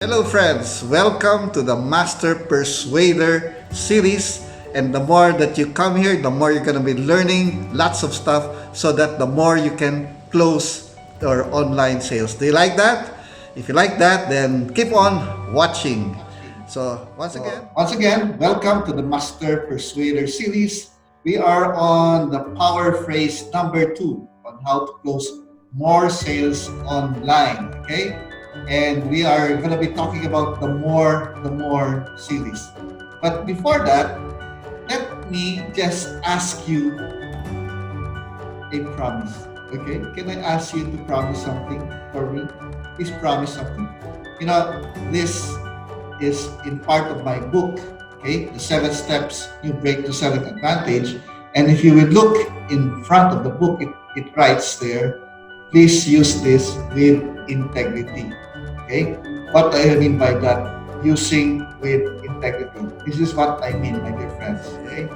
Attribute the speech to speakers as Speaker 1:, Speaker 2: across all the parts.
Speaker 1: Hello friends, welcome to the Master Persuader series, and the more that you come here, the more you're going to be learning lots of stuff so that the more you can close your online sales. Do you like that? If you like that, then keep on watching. So once again, welcome to the Master Persuader series. We are on the power phrase number 2 on how to close more sales online. Okay? And we are going to be talking about the more series. But before that, let me just ask you a promise. Okay? Can I ask you to promise something for me? Please promise something. This is in part of my book, okay? The 7 steps you break to selling advantage. And if you will look in front of the book, it writes there, please use this with integrity. Okay? What I mean by that, using with integrity. This is what I mean, my dear friends. Okay?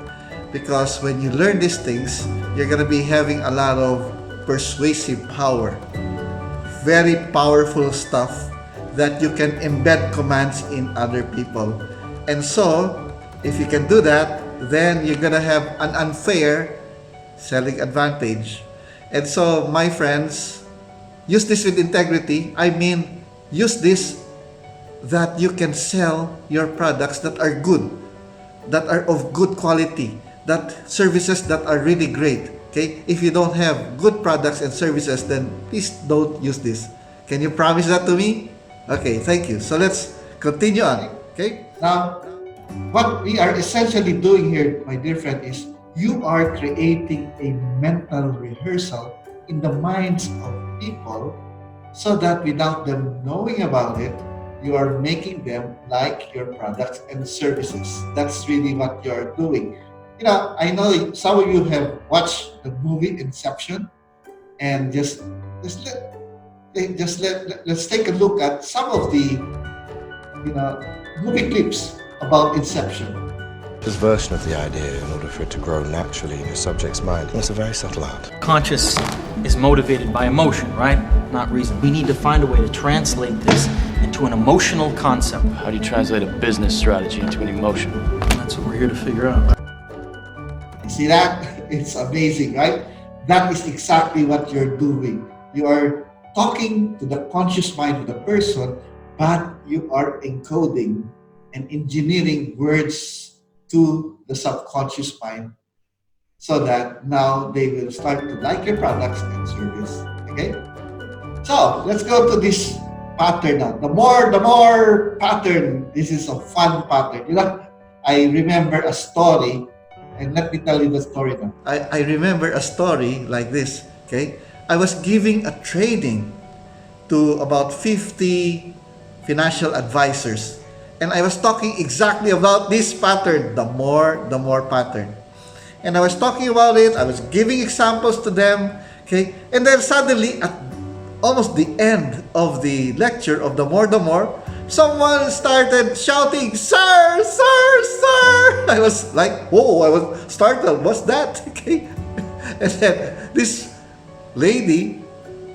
Speaker 1: Because when you learn these things, you're going to be having a lot of persuasive power. Very powerful stuff that you can embed commands in other people. And so, if you can do that, then you're going to have an unfair selling advantage. And so, my friends, use this with integrity. I mean, use this that you can sell your products that are good, that are of good quality, that services that are really great. Okay? If you don't have good products and services, then please don't use this. Can you promise that to me? Okay, thank you. So let's continue on. Okay? Now, what we are essentially doing here, my dear friend, is you are creating a mental rehearsal in the minds of people so that without them knowing about it, you are making them like your products and services. That's really what you're doing. I know some of you have watched the movie Inception, and just let's take a look at some of the movie clips about Inception.
Speaker 2: This version of the idea in order for it to grow naturally in your subject's mind. It's a very subtle art.
Speaker 3: Conscious is motivated by emotion, right? Not reason. We need to find a way to translate this into an emotional concept.
Speaker 4: How do you translate a business strategy into an emotion?
Speaker 3: That's what we're here to figure out.
Speaker 1: See that? It's amazing, right? That is exactly what you're doing. You are talking to the conscious mind of the person, but you are encoding and engineering words to the subconscious mind so that now they will start to like your products and service. Okay? So let's go to this pattern now. The more pattern. This is a fun pattern. I remember a story, and let me tell you the story now. I remember a story like this. Okay? I was giving a training to about 50 financial advisors. And I was talking exactly about this pattern, the more pattern. And I was talking about it, I was giving examples to them, okay? And then suddenly, at almost the end of the lecture of the more, someone started shouting, "Sir, sir, sir!" I was like, whoa, I was startled. What's that? Okay? And then this lady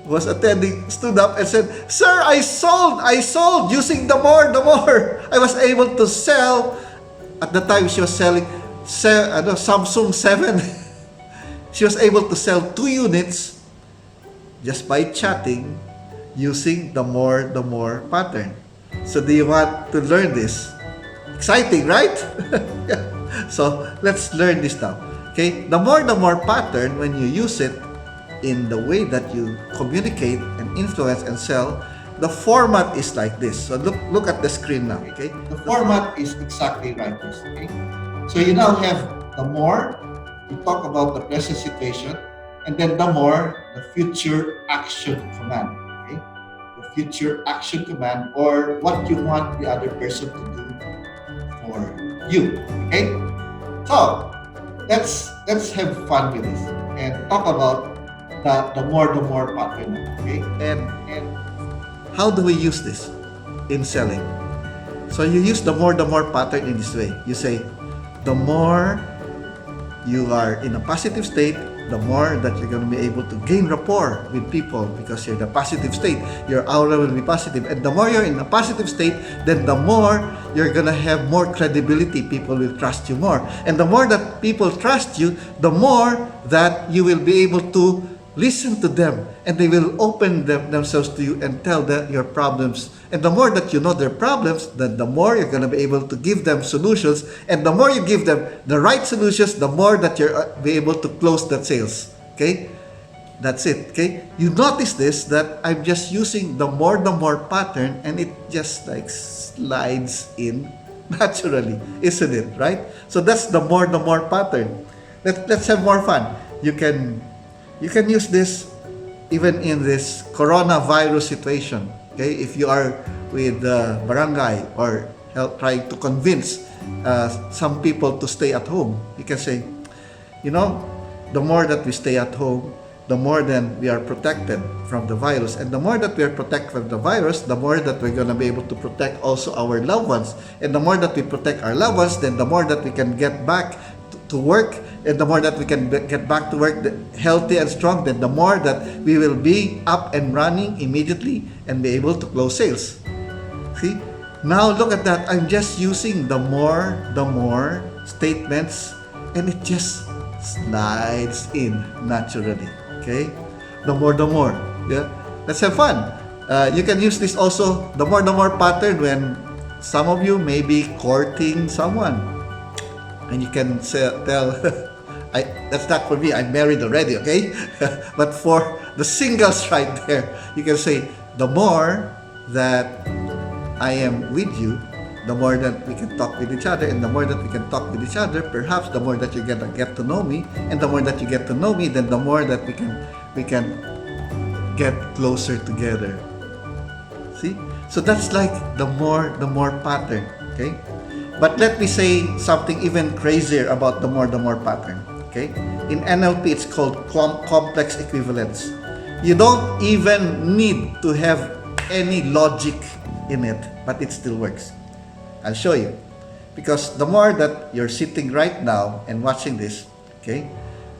Speaker 1: was attending stood up and said, "Sir, I sold using the more. I was able to sell." At the time she was selling Samsung 7. She was able to sell 2 units just by chatting using the more pattern. So do you want to learn this? Exciting, right? So let's learn this now. Okay? The more pattern, when you use it in the way that you communicate and influence and sell, the format is like this. So look at the screen now, okay? The format is exactly like this, okay? So you now have the more, you talk about the present situation, and then the more, the future action command, okay? The future action command, or what you want the other person to do for you, okay? So let's have fun with this and talk about the more pattern, okay? And how do we use this in selling? So you use the more pattern in this way. You say, the more you are in a positive state, the more that you're going to be able to gain rapport with people because you're in a positive state. Your aura will be positive. And the more you're in a positive state, then the more you're going to have more credibility. People will trust you more. And the more that people trust you, the more that you will be able to listen to them, and they will open themselves to you and tell them your problems. And the more that you know their problems, then the more you're going to be able to give them solutions. And the more you give them the right solutions, the more that you're be able to close that sales. Okay? That's it. Okay? You notice this, that I'm just using the more pattern, and it just like slides in naturally, isn't it? Right? So that's the more pattern. Let's have more fun. You can use this even in this coronavirus situation. Okay, if you are with the barangay or trying to convince some people to stay at home, you can say, you know, the more that we stay at home, the more then we are protected from the virus. And the more that we are protected from the virus, the more that we're going to be able to protect also our loved ones. And the more that we protect our loved ones, then the more that we can get back to work, and the more that we can get back to work healthy and strong, then the more that we will be up and running immediately and be able to close sales. See? Now look at that. I'm just using the more statements, and it just slides in naturally. Okay? The more. Yeah? Let's have fun. You can use this also, the more pattern, when some of you may be courting someone. And you can tell, that's not for me, I'm married already, okay? But for the singles right there, you can say, the more that I am with you, the more that we can talk with each other. And the more that we can talk with each other, perhaps the more that you're going to get to know me. And the more that you get to know me, then the more that we can get closer together. See? So that's like the more pattern, okay? But let me say something even crazier about the more pattern. Okay? In NLP, it's called complex equivalence. You don't even need to have any logic in it, but it still works. I'll show you. Because the more that you're sitting right now and watching this, okay,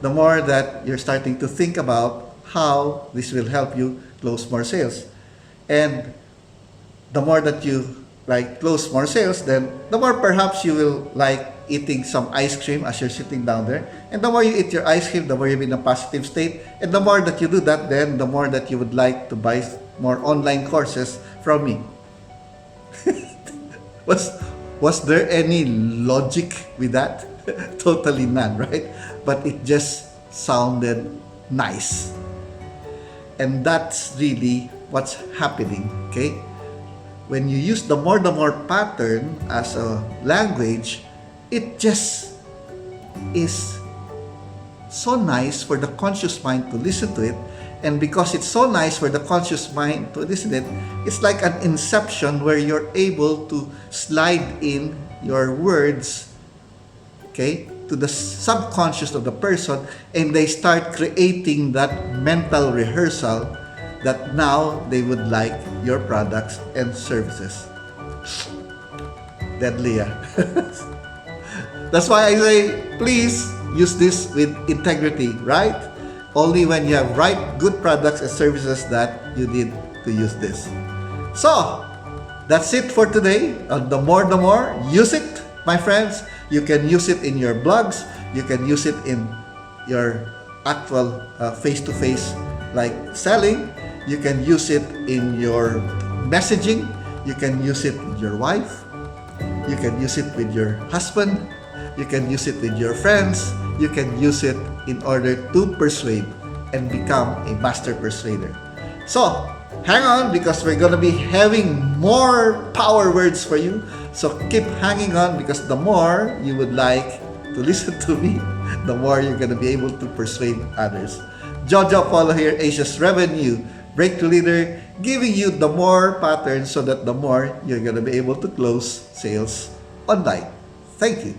Speaker 1: the more that you're starting to think about how this will help you close more sales. And the more that you close more sales, then the more perhaps you will like eating some ice cream as you're sitting down there. And the more you eat your ice cream, the more you'll be in a positive state. And the more that you do that, then the more that you would like to buy more online courses from me. Was there any logic with that? Totally none, right? But it just sounded nice. And that's really what's happening, okay? When you use the more pattern as a language, it just is so nice for the conscious mind to listen to it. And because it's so nice for the conscious mind to listen to it, it's like an inception where you're able to slide in your words, okay, to the subconscious of the person, and they start creating that mental rehearsal that now they would like your products and services. Deadly, yeah. That's why I say, please use this with integrity, right? Only when you have right, good products and services that you need to use this. So, that's it for today. The more, use it, my friends. You can use it in your blogs. You can use it in your actual face-to-face like selling. You can use it in your messaging. You can use it with your wife. You can use it with your husband. You can use it with your friends. You can use it in order to persuade and become a master persuader. So, hang on, because we're going to be having more power words for you. So keep hanging on, because the more you would like to listen to me, the more you're going to be able to persuade others. Jojo Paulo here, Asia's Revenue Breakthrough Leader, giving you the more patterns so that the more you're going to be able to close sales online. Thank you.